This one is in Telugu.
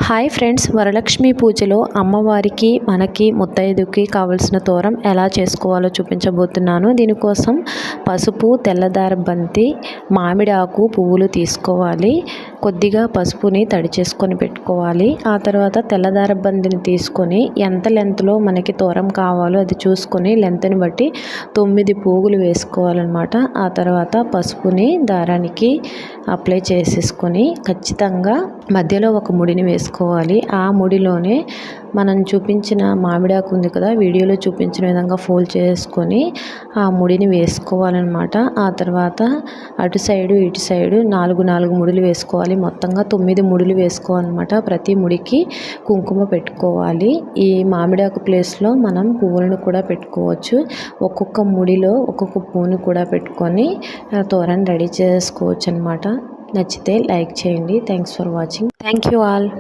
హాయ్ ఫ్రెండ్స్, వరలక్ష్మి పూజలో అమ్మవారికి మనకి ముత్తైదుకి కావలసిన తోరం ఎలా చేసుకోవాలో చూపించబోతున్నాను. దీనికోసం పసుపు, తెల్లదార బంతి, మామిడి ఆకు, పువ్వులు తీసుకోవాలి. కొద్దిగా పసుపుని తడి చేసుకొని పెట్టుకోవాలి. ఆ తర్వాత తెల్లదార బంతిని తీసుకొని ఎంత లెంత్లో మనకి తోరం కావాలో అది చూసుకొని లెంత్ని బట్టి 9 పోగులు వేసుకోవాలన్నమాట. ఆ తర్వాత పసుపుని దారానికి అప్లై చేసేసుకొని ఖచ్చితంగా మధ్యలో ఒక ముడిని వేసుకోవాలి. ఆ ముడిలోనే మనం చూపించిన మామిడాకు ఉంది కదా, వీడియోలో చూపించిన విధంగా ఫోల్డ్ చేసుకొని ఆ ముడిని వేసుకోవాలన్నమాట. ఆ తర్వాత అటు సైడు ఇటు సైడు 4 ముడులు వేసుకోవాలి. మొత్తంగా 9 ముడులు వేసుకోవాలన్నమాట. ప్రతి ముడికి కుంకుమ పెట్టుకోవాలి. ఈ మామిడాకు ప్లేస్లో మనం పువ్వులను కూడా పెట్టుకోవచ్చు. ఒక్కొక్క ముడిలో ఒక్కొక్క పువ్వును కూడా పెట్టుకొని తోరణ రెడీ చేసుకోవచ్చు అన్నమాట. నచ్చితే లైక్ చేయండి. Thanks for watching. Thank you all.